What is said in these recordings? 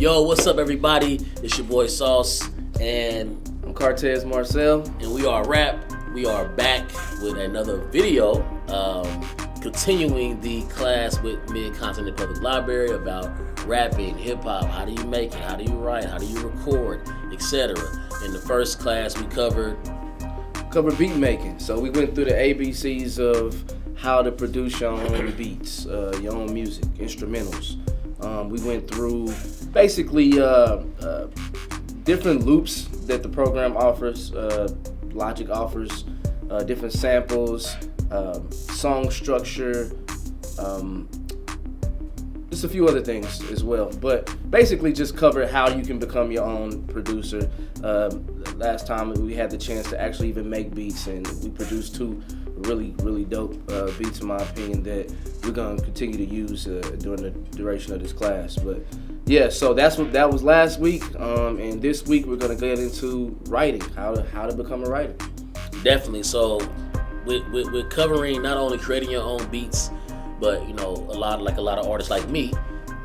Yo, what's up, everybody? It's your boy Sauce, and I'm Cortez Marcel. and we are R.A.P. We are back with another video, continuing the class with mid-content in public library about rapping, hip-hop. How do you make it? How do you write? How do you record? Etc. In the first class, we covered beat making. So we went through the ABCs of how to produce your own beats, your own music, instrumentals. We went through basically different loops that the program offers, Logic offers, different samples, song structure, just a few other things as well. But basically just covered how you can become your own producer. Last time we had the chance to actually even make beats, and we produced two really dope beats, in my opinion, that we're going to continue to use during the duration of this class. But yeah, so that was last week, and this week we're going to get into writing, how to become a writer. Definitely. So we're covering not only creating your own beats, but a lot of artists like me,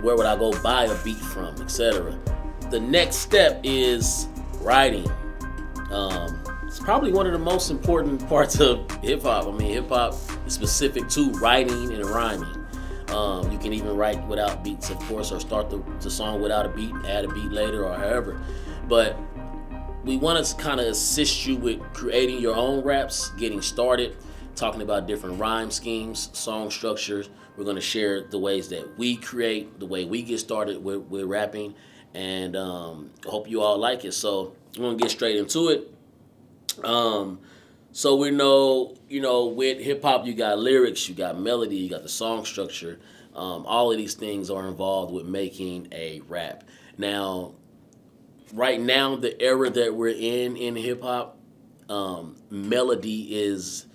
where would I go buy a beat from, etc. The next step is writing. It's probably one of the most important parts of hip-hop. I mean, hip-hop is specific to writing and rhyming. You can even write without beats, of course, or start the song without a beat, add a beat later, or however. But we want to kind of assist you with creating your own raps, getting started, talking about different rhyme schemes, song structures. We're going to share the ways that we create, the way we get started with rapping, and hope you all like it. So we're going to get straight into it. So we know, with hip hop, you got lyrics, you got melody, you got the song structure. All of these things are involved with making a rap. Now, right now, the era that we're in hip hop, melody is,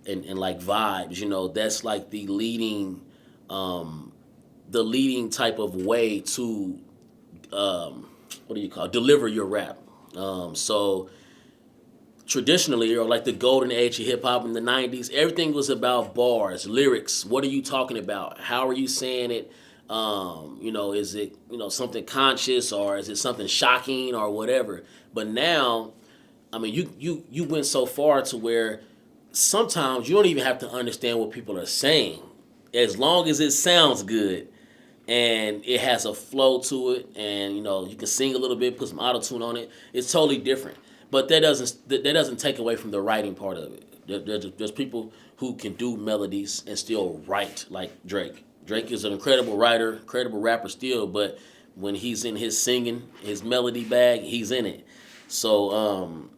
and like vibes, that's like the leading type of way to, deliver your rap. So traditionally, or like the golden age of hip hop in the 90s, everything was about bars, lyrics. What are you talking about? How are you saying it? Is it, something conscious, or is it something shocking or whatever? But now, I mean, you went so far to where sometimes you don't even have to understand what people are saying, as long as it sounds good and it has a flow to it, and you can sing a little bit, put some auto-tune on it. It's totally different. But that doesn't take away from the writing part of it. There's people who can do melodies and still write, like Drake. Drake is an incredible writer, incredible rapper still, but when he's in his singing, his melody bag, he's in it. So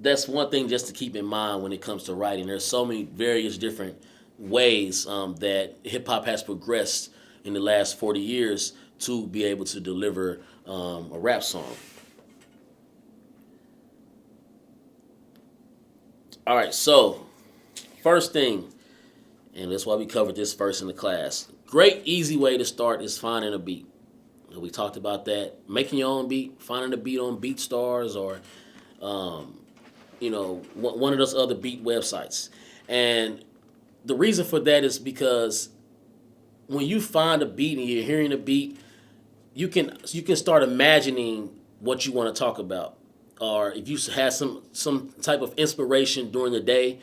that's one thing just to keep in mind when it comes to writing. There's so many various different ways that hip-hop has progressed in the last 40 years to be able to deliver a rap song. All right, so first thing, and that's why we covered this first in the class. Great, easy way to start is finding a beat. We talked about that. Making your own beat, finding a beat on BeatStars or, one of those other beat websites. And the reason for that is because when you find a beat and you're hearing a beat, you can start imagining what you want to talk about. Or if you had some type of inspiration during the day,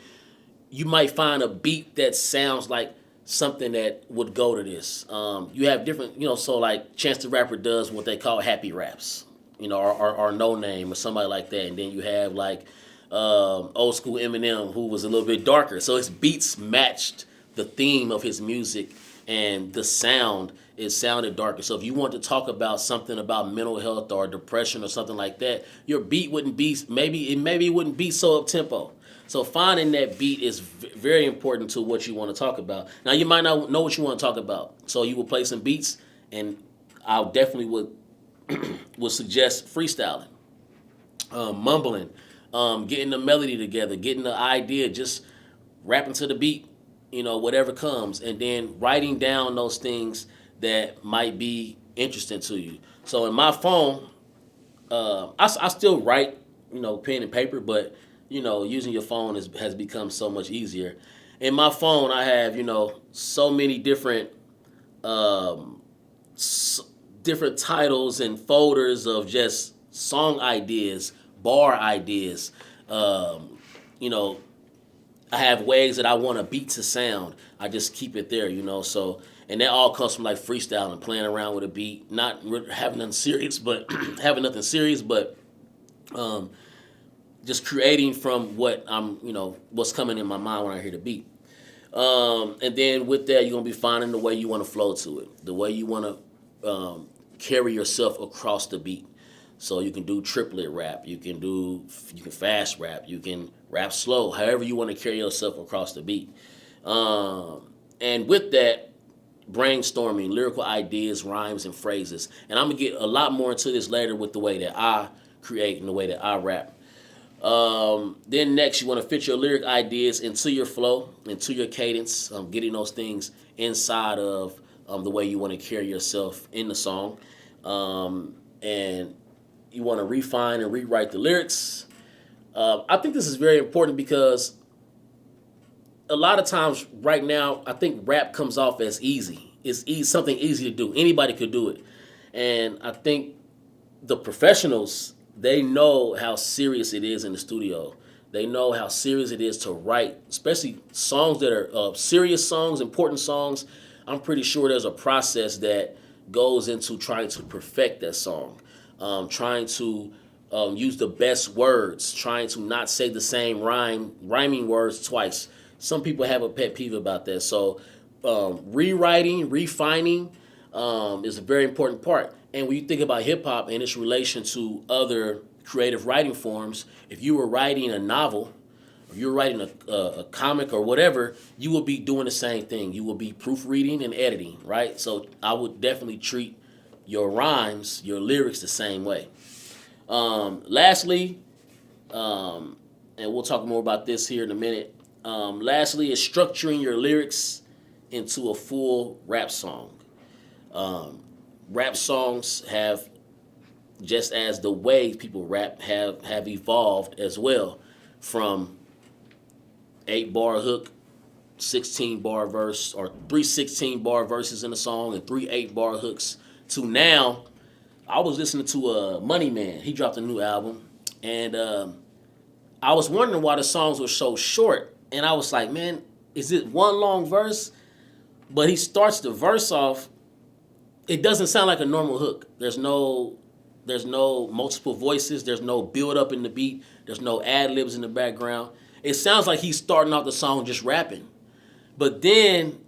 you might find a beat that sounds like something that would go to this. You have different, so like Chance the Rapper does what they call happy raps, or No Name or somebody like that. And then you have like old school Eminem, who was a little bit darker. So his beats matched the theme of his music, and the sound, it sounded darker. So if you want to talk about something about mental health or depression or something like that, your beat wouldn't be, maybe it wouldn't be so up-tempo. So finding that beat is very important to what you want to talk about. Now, you might not know what you want to talk about, so you will play some beats, and I definitely would suggest freestyling, mumbling, getting the melody together, getting the idea, just rapping to the beat, whatever comes, and then writing down those things that might be interesting to you. So in my phone, I still write, pen and paper, but using your phone has become so much easier. In my phone, I have so many different different titles and folders of just song ideas, bar ideas. You know, I have ways that I want a beat to sound. I just keep it there, you know. So, and that all comes from like freestyling, playing around with a beat, not having nothing serious, but just creating from what what's coming in my mind when I hear the beat. And then with that, you're gonna be finding the way you want to flow to it, the way you want to carry yourself across the beat. So you can do triplet rap, you can fast rap, you can rap slow, however you want to carry yourself across the beat. And with that, brainstorming, lyrical ideas, rhymes, and phrases. And I'm gonna get a lot more into this later with the way that I create and the way that I rap. Then next, you want to fit your lyric ideas into your flow, into your cadence, getting those things inside of the way you want to carry yourself in the song. And you want to refine and rewrite the lyrics. I think this is very important because a lot of times right now, I think rap comes off as easy. It's something easy to do. Anybody could do it. And I think the professionals, they know how serious it is in the studio. They know how serious it is to write, especially songs that are serious songs, important songs. I'm pretty sure there's a process that goes into trying to perfect that song, trying to use the best words, trying to not say the same rhyming words twice. Some people have a pet peeve about that. So rewriting, refining is a very important part. And when you think about hip hop and its relation to other creative writing forms, if you were writing a novel, or you were writing a comic or whatever, you will be doing the same thing. You will be proofreading and editing, right? So I would definitely treat your rhymes, your lyrics the same way. Lastly, and we'll talk more about this here in a minute. Lastly is structuring your lyrics into a full rap song. Rap songs have, just as the way people rap have evolved as well, from 8-bar hook, 16-bar verse, or 3 16-bar verses in a song and 3 8-bar hooks, to now. I was listening to Money Man. He dropped a new album, and I was wondering why the songs were so short. And I was like, man, is it one long verse? But he starts the verse off. It doesn't sound like a normal hook. There's no multiple voices. There's no build up in the beat. There's no ad libs in the background. It sounds like he's starting off the song just rapping. But then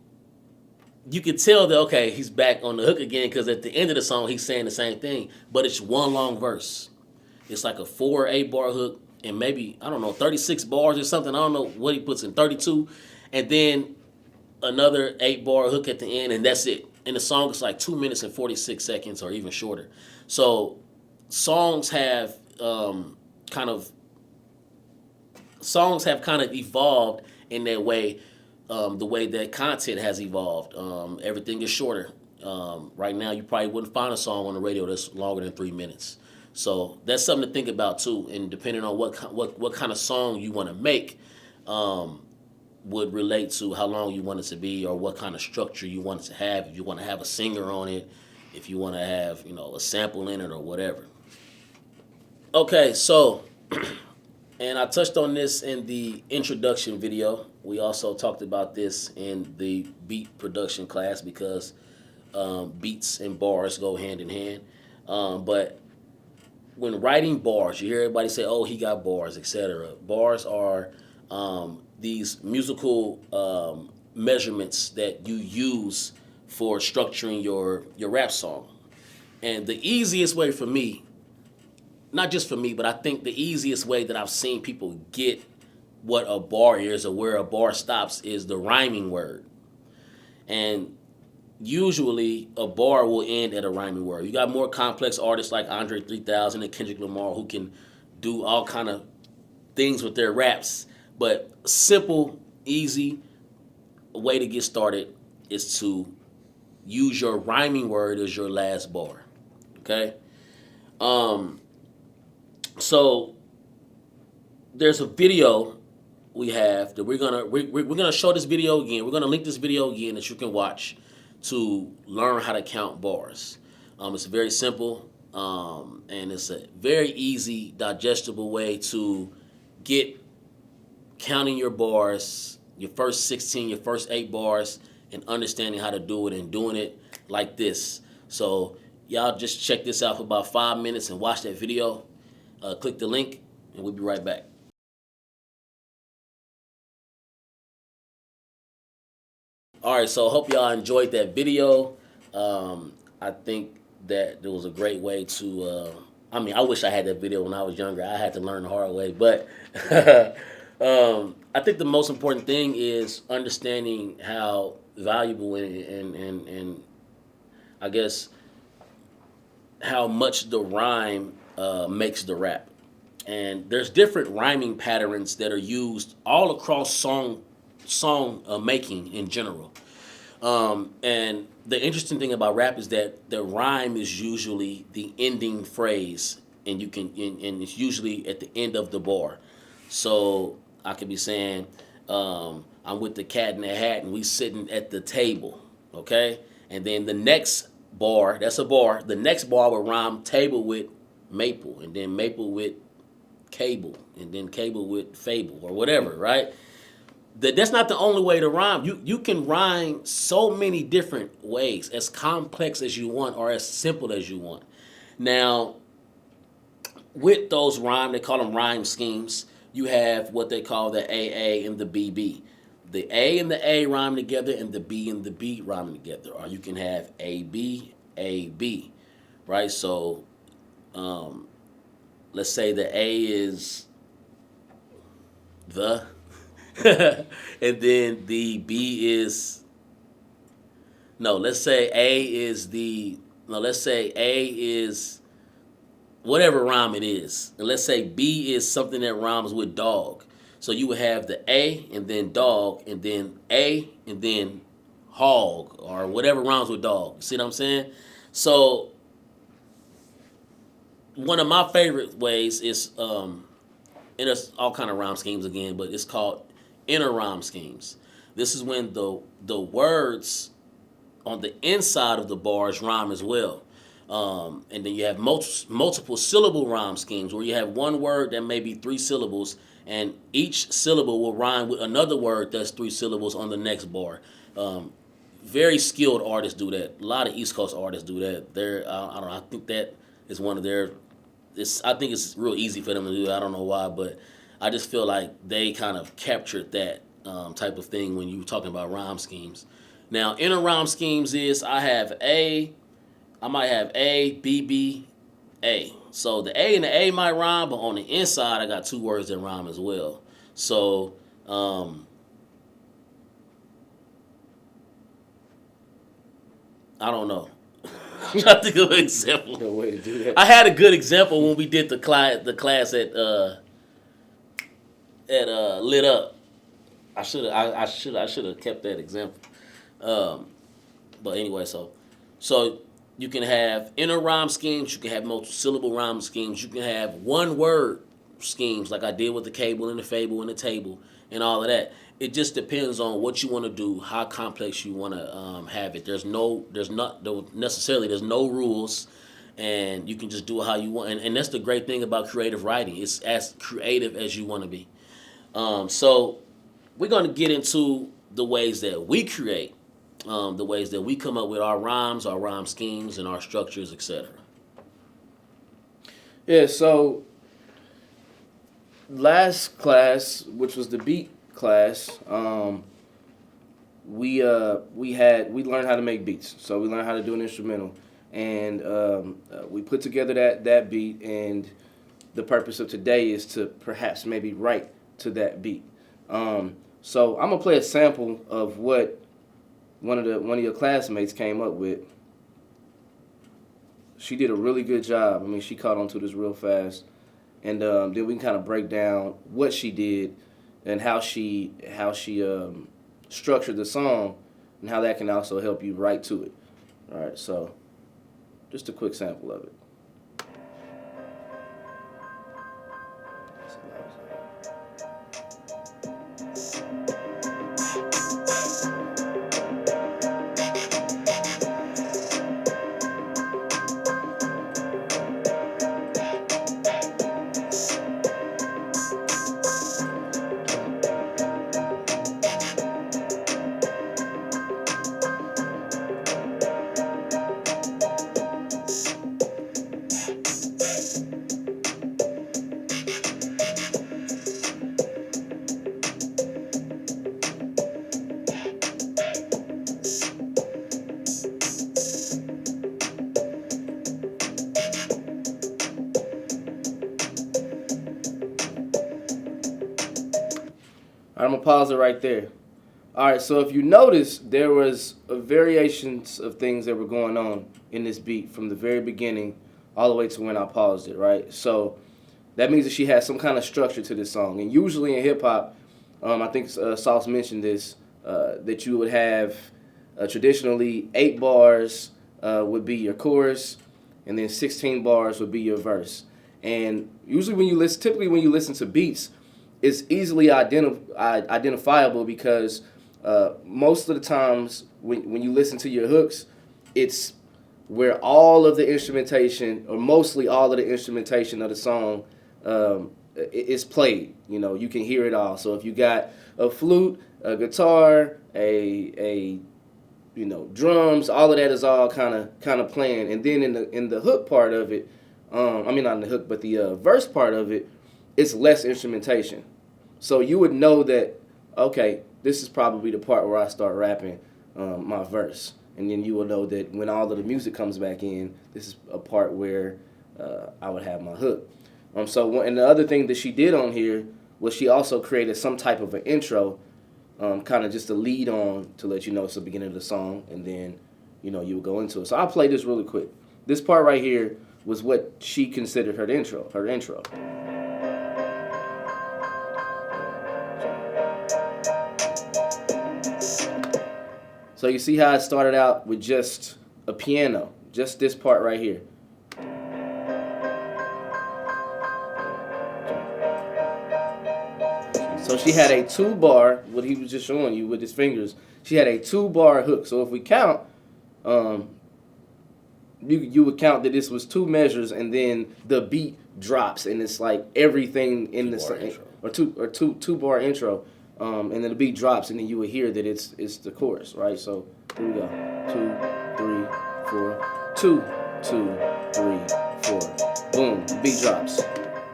you could tell that, okay, he's back on the hook again, because at the end of the song, he's saying the same thing. But it's one long verse. It's like a 4 8-bar hook and maybe, 36 bars or something. I don't know what he puts in, 32. And then another 8-bar hook at the end, and that's it. And the song is like 2 minutes and 46 seconds or even shorter. So songs have kind of evolved in that way, the way that content has evolved. Everything is shorter. Right now, you probably wouldn't find a song on the radio that's longer than 3 minutes. So that's something to think about too. And depending on what kind of song you want to make, would relate to how long you want it to be, or what kind of structure you want it to have. If you want to have a singer on it, if you want to have, a sample in it or whatever. Okay, so, and I touched on this in the introduction video. We also talked about this in the beat production class, because beats and bars go hand in hand. But when writing bars, you hear everybody say, oh, he got bars, etc. Bars are these musical measurements that you use for structuring your rap song. And the easiest way for me, not just for me, but I think the easiest way that I've seen people get what a bar is or where a bar stops is the rhyming word. And usually a bar will end at a rhyming word. You got more complex artists like Andre 3000 and Kendrick Lamar who can do all kind of things with their raps. But simple, easy way to get started is to use your rhyming word as your last bar. Okay? So there's a video we have that we're gonna show this video again. We're gonna link this video again that you can watch to learn how to count bars. It's very simple, and it's a very easy, digestible way to get counting your bars, your first 16, your first 8 bars, and understanding how to do it and doing it like this. So y'all just check this out for about 5 minutes and watch that video. Click the link, and we'll be right back. All right, so I hope y'all enjoyed that video. I think that there was a great way to. I wish I had that video when I was younger. I had to learn the hard way, but I think the most important thing is understanding how valuable and I guess how much the rhyme makes the rap. And there's different rhyming patterns that are used all across song making in general. And the interesting thing about rap is that the rhyme is usually the ending phrase, and and it's usually at the end of the bar. So I could be saying, I'm with the cat in the hat, and we sitting at the table, okay? And then the next bar, that's a bar. The next bar will rhyme table with maple, and then maple with cable, and then cable with fable, or whatever, right? That's not the only way to rhyme. You can rhyme so many different ways, as complex as you want or as simple as you want. Now, with those rhyme, they call them rhyme schemes. You have what they call the AA and the BB. The A and the A rhyme together, and the B and the B rhyme together. Or you can have AB, AB, right? So, let's say the A is the, and then the B is, let's say A is whatever rhyme it is. And let's say B is something that rhymes with dog. So you would have the A and then dog and then A and then hog or whatever rhymes with dog. See what I'm saying? So one of my favorite ways is, and there's all kind of rhyme schemes again, but it's called inner rhyme schemes. This is when the words on the inside of the bars rhyme as well. And then you have multiple syllable rhyme schemes where you have one word that may be 3 syllables, and each syllable will rhyme with another word that's 3 syllables on the next bar. Very skilled artists do that. A lot of East Coast artists do that. I don't know. I think that is one of their. I think it's real easy for them to do. I don't know why, but I just feel like they kind of captured that type of thing when you were talking about rhyme schemes. Now, inner rhyme schemes is I might have A, B, B, A. So the A and the A might rhyme, but on the inside I got 2 words that rhyme as well. So I don't know. I'm trying to think of an example. No way to do that. I had a good example when we did the class at LitUp. I should have kept that example. But anyway, so you can have inner rhyme schemes. You can have multi-syllable rhyme schemes. You can have one word schemes, like I did with the cable and the fable and the table and all of that. It just depends on what you want to do, how complex you want to have it. There's no rules, and you can just do it how you want. And that's the great thing about creative writing. It's as creative as you want to be. So we're going to get into the ways that we create, the ways that we come up with our rhymes, our rhyme schemes, and our structures, etc. Yeah, so last class, which was the beat class, we learned how to make beats. So we learned how to do an instrumental, and we put together that beat. And the purpose of today is to perhaps maybe write to that beat. So I'm gonna play a sample of what one of your classmates came up with. She did a really good job. I mean, she caught on to this real fast, and then we can kind of break down what she did and how she structured the song, and how that can also help you write to it. All right, so just a quick sample of it. I'm gonna pause it right there. All right, so if you notice, there was variations of things that were going on in this beat from the very beginning all the way to when I paused it, right? So that means that she has some kind of structure to this song. And usually in hip-hop, I think Sauce mentioned this, that you would have traditionally 8 bars would be your chorus, and then 16 bars would be your verse. And usually typically when you listen to beats, it's easily identifiable because most of the times when you listen to your hooks, it's where all of the instrumentation, or mostly all of the instrumentation of the song, is played. You know, you can hear it all. So if you got a flute, a guitar, a drums, all of that is all kind of playing. And then in the hook part of it, not in the hook, but the verse part of it, it's less instrumentation. So you would know that, okay, this is probably the part where I start rapping my verse. And then you will know that when all of the music comes back in, this is a part where I would have my hook. And the other thing that she did on here was she also created some type of an intro, kind of just to lead on to let you know it's the beginning of the song, and then, you would go into it. So I'll play this really quick. This part right here was what she considered her intro. So you see how it started out with just a piano, just this part right here. So she had a 2-bar, what he was just showing you with his fingers. She had a 2-bar hook. So if we count, you would count that this was 2 measures, and then the beat drops, and it's like everything in the song, or two bar intro. And then the beat drops, and then you would hear that it's the chorus, right? So here we go. 2, 3, 4. 2, 2, 3, 4. Boom. The beat drops.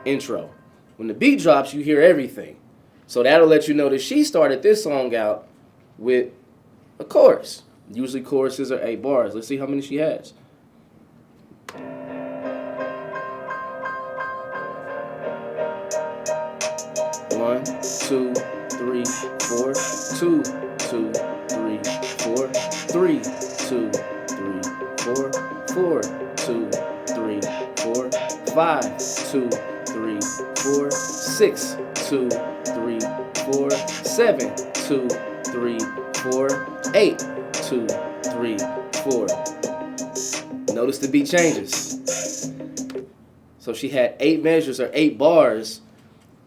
Intro. When the beat drops, you hear everything. So that'll let you know that she started this song out with a chorus. Usually choruses are 8 bars. Let's see how many she has. 1, 2, 3, 4. 2, 2, 3, 4. 3, 2, 3, 4. 4, 2, 3, 4. 5, 2, 3, 4. 6, 2, 3, 4. 7, 2, 3, 4. 8, 2, 3, 4. Notice the beat changes. So she had 8 measures or 8 bars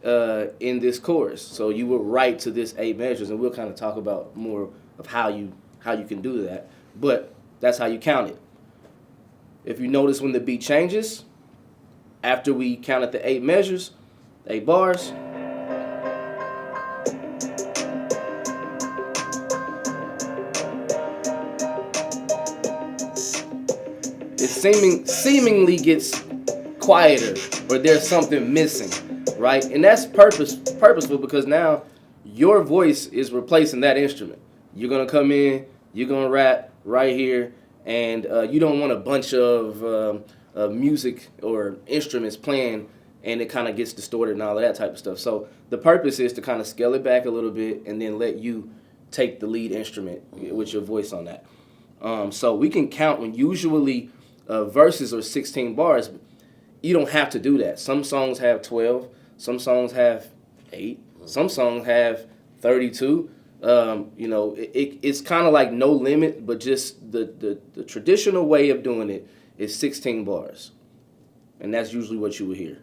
in this chorus. So you would write to this 8 measures, and we'll kind of talk about more of how you can do that. But that's how you count it. If you notice when the beat changes, after we counted the 8 measures, 8 bars, it seemingly gets quieter, or there's something missing, right? And that's purposeful because now your voice is replacing that instrument. You're gonna come in, you're gonna rap right here, and you don't want a bunch of music or instruments playing, and it kind of gets distorted and all of that type of stuff. So the purpose is to kind of scale it back a little bit and then let you take the lead instrument with your voice on that. So we can count when usually verses are 16 bars. You don't have to do that. Some songs have 12. Some songs have 8. Some songs have 32. It's kind of like no limit, but just the traditional way of doing it is 16 bars. And that's usually what you would hear.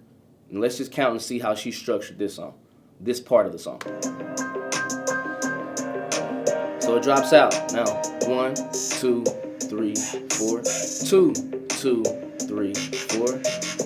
And let's just count and see how she structured this song, this part of the song. So it drops out. Now, 1, 2, 3, 4. 2, 2, 3, 4.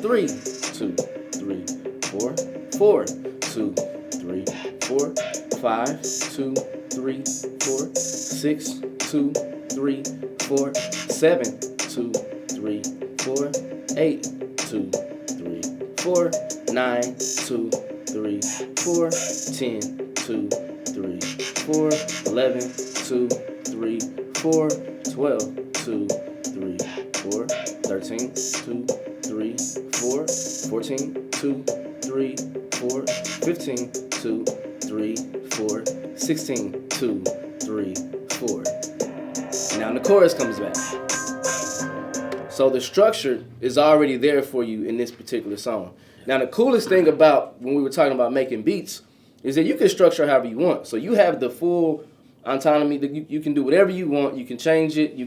3, 2, 3, 4. 4, 2, 3, 4. 5, 2, 3, 4. 6, 2, 3, 4. 7, 2, 3, 4. 8, 2, 3, 4. 9, 2, 3, 4. 10, 2, 3, 4. 11, 2, 3, 4. 12, 2, 3, 4. 13, 2, 3, 4. 14, 2, 3, 4. 15, 2, 3, 4, 16, 2, 3, 4. Now the chorus comes back. So the structure is already there for you in this particular song. Now the coolest thing about when we were talking about making beats is that you can structure however you want. So you have the full autonomy. You can do whatever you want. You can change it. You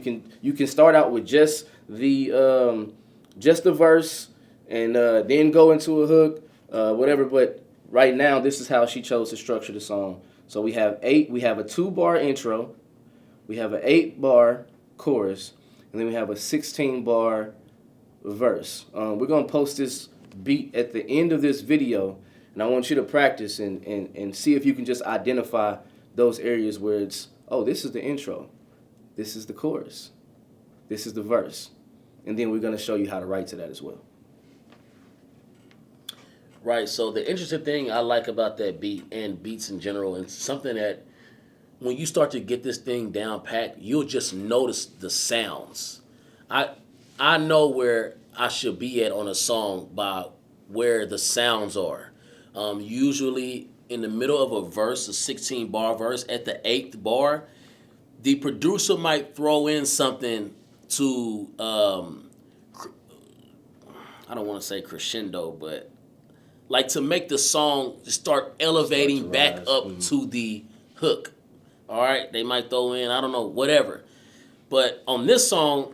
can start out with just the verse and then go into a hook, whatever. But right now, this is how she chose to structure the song. So we have a 2-bar intro, we have an 8-bar chorus, and then we have a 16-bar verse. We're gonna post this beat at the end of this video, and I want you to practice and see if you can just identify those areas where it's, oh, this is the intro, this is the chorus, this is the verse, and then we're gonna show you how to write to that as well. Right, so the interesting thing I like about that beat and beats in general, and something that when you start to get this thing down packed, you'll just notice the sounds. I know where I should be at on a song by where the sounds are. Usually in the middle of a verse, a 16-bar verse, at the 8th bar, the producer might throw in something to, I don't want to say crescendo, but like to make the song start elevating back up to the hook. All right, they might throw in, I don't know, whatever. But on this song,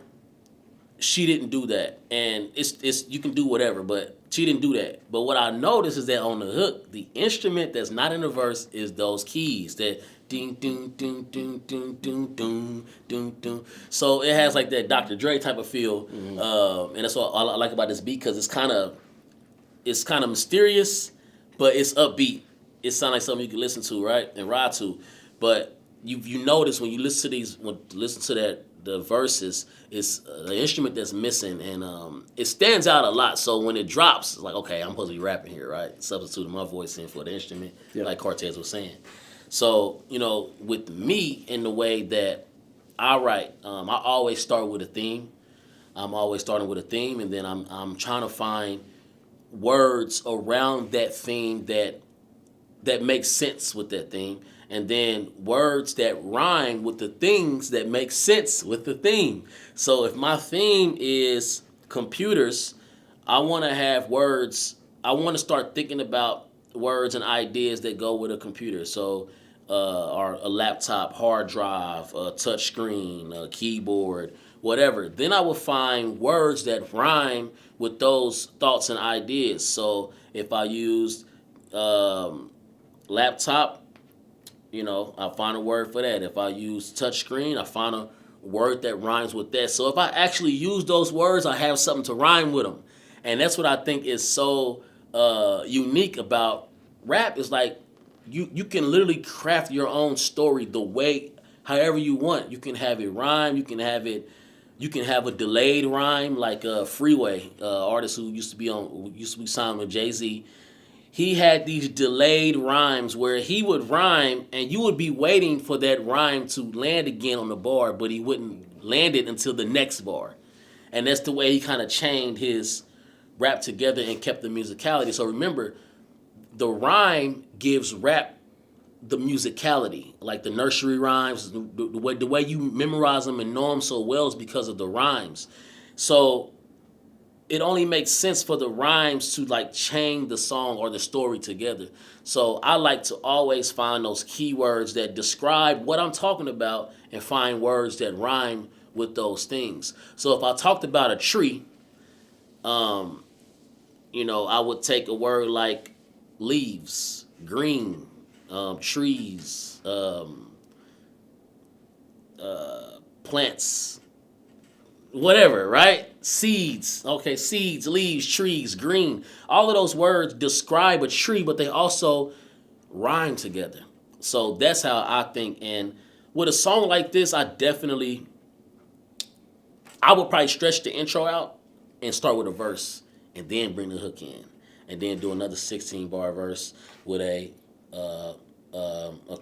she didn't do that, and it's you can do whatever, but she didn't do that. But what I noticed is that on the hook, the instrument that's not in the verse is those keys that ding ding ding ding ding ding ding ding ding. So it has like that Dr. Dre type of feel, and that's what I like about this beat because it's kind of mysterious, but it's upbeat. It sounds like something you can listen to, right, and ride to. But you notice when you listen to the verses, it's the instrument that's missing, and it stands out a lot. So when it drops, it's like, okay, I'm supposed to be rapping here, right? Substituting my voice in for the instrument, like Cortez was saying. So with me, in the way that I write, I always start with a theme. I'm always starting with a theme, and then I'm trying to find words around that theme that make sense with that theme, and then words that rhyme with the things that make sense with the theme. So if my theme is computers, I want to have words. I want to start thinking about words and ideas that go with a computer. So or a laptop, hard drive, a touch screen, a keyboard, whatever. Then I will find words that rhyme with those thoughts and ideas. So if I used laptop, I find a word for that. If I use touch screen, I find a word that rhymes with that. So if I actually use those words, I have something to rhyme with them. And that's what I think is so unique about rap. Is like you can literally craft your own story the way, however you want. You can have it rhyme. You can have a delayed rhyme, like Freeway, artist who used to be signed with Jay-Z. He had these delayed rhymes where he would rhyme and you would be waiting for that rhyme to land again on the bar, but he wouldn't land it until the next bar. And that's the way he kind of chained his rap together and kept the musicality. So remember, the rhyme gives rap the musicality, like the nursery rhymes, the way you memorize them and know them so well is because of the rhymes. So it only makes sense for the rhymes to like chain the song or the story together. So I like to always find those keywords that describe what I'm talking about and find words that rhyme with those things. So if I talked about a tree, I would take a word like leaves, green, trees, plants, whatever, right? Seeds. Okay, seeds, leaves, trees, green. All of those words describe a tree, but they also rhyme together. So that's how I think. And with a song like this, I would probably stretch the intro out and start with a verse and then bring the hook in. And then do another 16-bar verse with a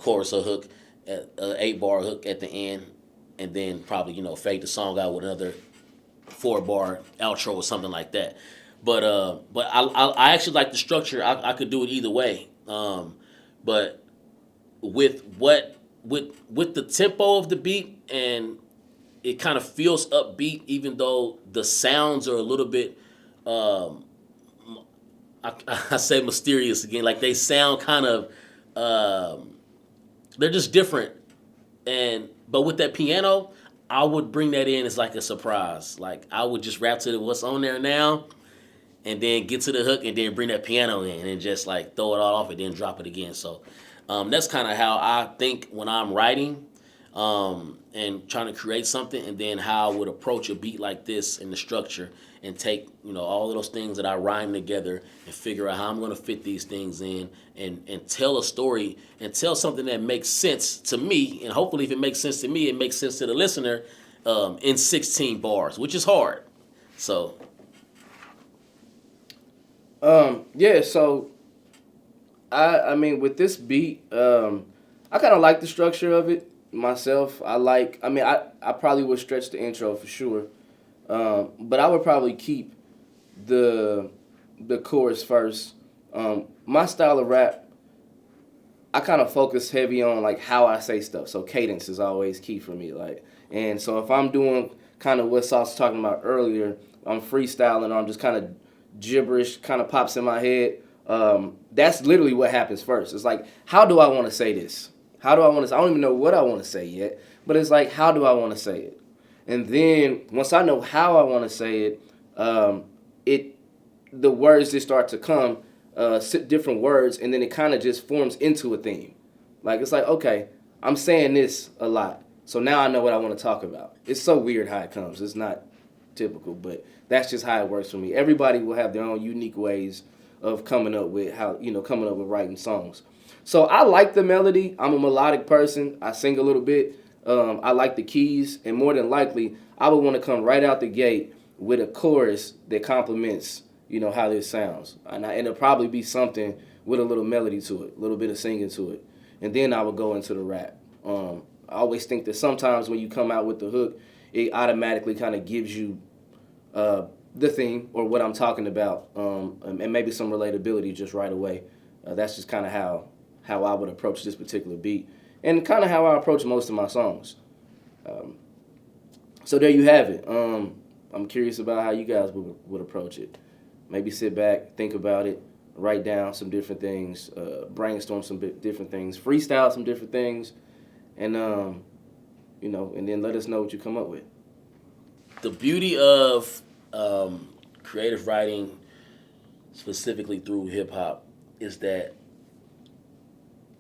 chorus or hook, an 8-bar hook at the end, and then probably fade the song out with another 4-bar outro or something like that. But I actually like the structure. I could do it either way. But with with the tempo of the beat, and it kind of feels upbeat, even though the sounds are a little bit. I say mysterious again. Like they sound kind of. They're just different, and but with that piano, I would bring that in as like a surprise. Like I would just rap to what's on there now, and then get to the hook, and then bring that piano in, and just like throw it all off, and then drop it again. So that's kind of how I think when I'm writing and trying to create something, and then how I would approach a beat like this in the structure, and take all of those things that I rhyme together and figure out how I'm going to fit these things in, and tell a story and tell something that makes sense to me, and hopefully if it makes sense to me, it makes sense to the listener in 16 bars, which is hard. So. Yeah, so I mean with this beat, I kind of like the structure of it myself. I probably would stretch the intro for sure. But I would probably keep the chorus first. My style of rap, I kind of focus heavy on like how I say stuff. So cadence is always key for me. And so if I'm doing kind of what Sauce was talking about earlier, I'm freestyling, or I'm just kind of gibberish, kind of pops in my head. That's literally what happens first. It's like, how do I want to say this? How do I want to? I don't even know what I want to say yet. But it's like, how do I want to say it? And then once I know how I want to say it, the words just start to come, different words, and then it kind of just forms into a theme. Like it's like, okay, I'm saying this a lot, so now I know what I want to talk about. It's so weird how it comes. It's not typical, but that's just how it works for me. Everybody will have their own unique ways of coming up with writing songs. So I like the melody. I'm a melodic person. I sing a little bit. I like the keys, and more than likely, I would want to come right out the gate with a chorus that complements, how this sounds. And it'll probably be something with a little melody to it, a little bit of singing to it. And then I would go into the rap. I always think that sometimes when you come out with the hook, it automatically kind of gives you the theme or what I'm talking about, and maybe some relatability just right away. That's just kind of how I would approach this particular beat, and kind of how I approach most of my songs. So there you have it. I'm curious about how you guys would approach it. Maybe sit back, think about it, write down some different things, brainstorm some different things, freestyle some different things, and and then let us know what you come up with. The beauty of creative writing, specifically through hip hop, is that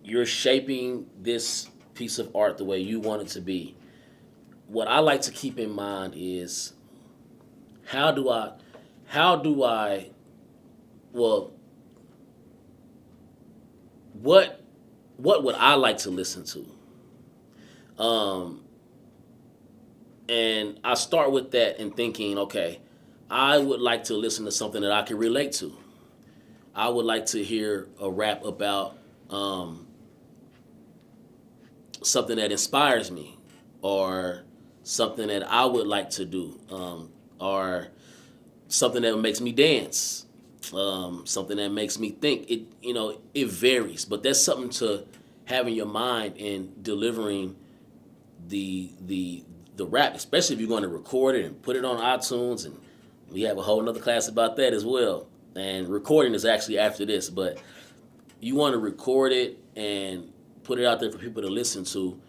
you're shaping this piece of art the way you want it to be. What I like to keep in mind is what would I like to listen to? And I start with that and thinking, okay, I would like to listen to something that I can relate to. I would like to hear a rap about something that inspires me, or something that I would like to do, or something that makes me dance, something that makes me think. It varies, but that's something to have in your mind in delivering the rap, especially if you're going to record it and put it on iTunes. And we have a whole nother class about that as well. And recording is actually after this, but you want to record it and put it out there for people to listen to.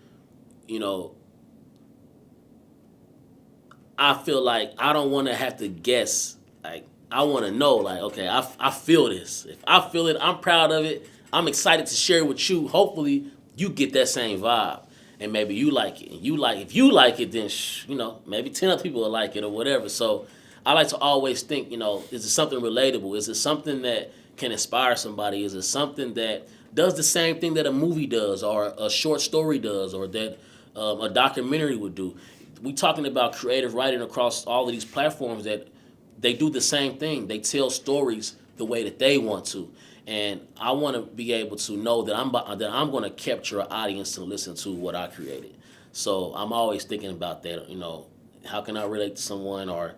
I feel like I don't want to have to guess. Like, I want to know, like, okay, I feel this. If I feel it, I'm proud of it. I'm excited to share it with you. Hopefully, you get that same vibe. And maybe you like it. And if you like it, then, maybe 10 other people will like it or whatever. So I like to always think, is it something relatable? Is it something that can inspire somebody? Is it something that does the same thing that a movie does, or a short story does, or that a documentary would do? We talking about creative writing across all of these platforms that they do the same thing. They tell stories the way that they want to. And I want to be able to know that I'm going to capture an audience to listen to what I created. So I'm always thinking about that. How can I relate to someone, or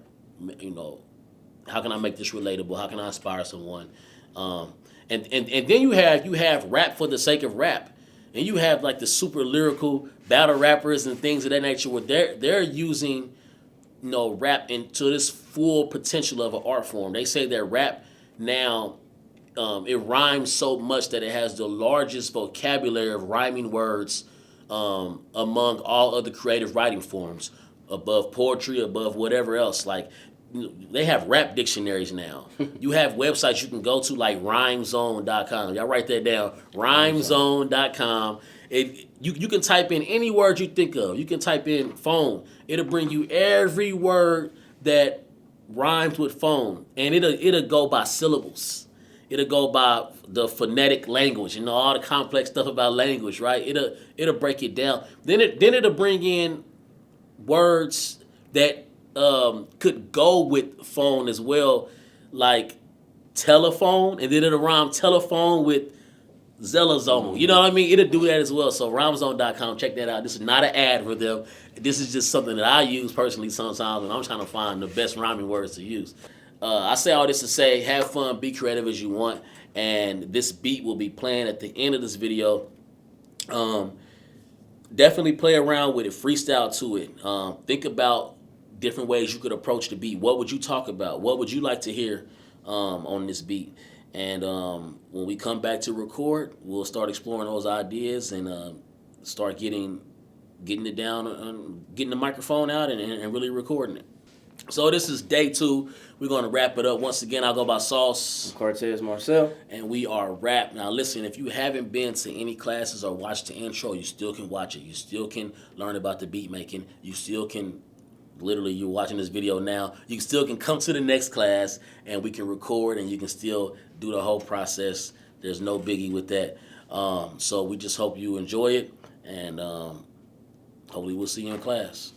how can I make this relatable? How can I inspire someone? And then you have rap for the sake of rap. And you have like the super lyrical battle rappers and things of that nature where they're using, rap into this full potential of an art form. They say that rap now, it rhymes so much that it has the largest vocabulary of rhyming words among all other creative writing forms, above poetry, above whatever else. Like, they have rap dictionaries now. You have websites you can go to like rhymezone.com. Y'all write that down. Rhymezone.com. You can type in any word you think of. You can type in phone. It'll bring you every word that rhymes with phone. And it'll go by syllables. It'll go by the phonetic language, all the complex stuff about language, right? It'll break it down. Then it'll bring in words that could go with phone as well, like telephone, and then it'll rhyme telephone with Zellazone. You know what I mean? It'll do that as well. So rhymezone.com, check that out. This is not an ad for them. This is just something that I use personally sometimes when I'm trying to find the best rhyming words to use. I say all this to say, have fun, be creative as you want, and this beat will be playing at the end of this video. Definitely play around with it, freestyle to it. Think about different ways you could approach the beat. What would you talk about? What would you like to hear on this beat? And when we come back to record, we'll start exploring those ideas and start getting it down, getting the microphone out and really recording it. So this is day 2. We're going to wrap it up. Once again, I'll go by Sauce. Cortez Marcel. And we are R.A.P. Now listen, if you haven't been to any classes or watched the intro, you still can watch it. You still can learn about the beat making. You still can, literally, you're watching this video now, you still can come to the next class and we can record and you can still do the whole process. There's no biggie with that. So we just hope you enjoy it, and hopefully we'll see you in class.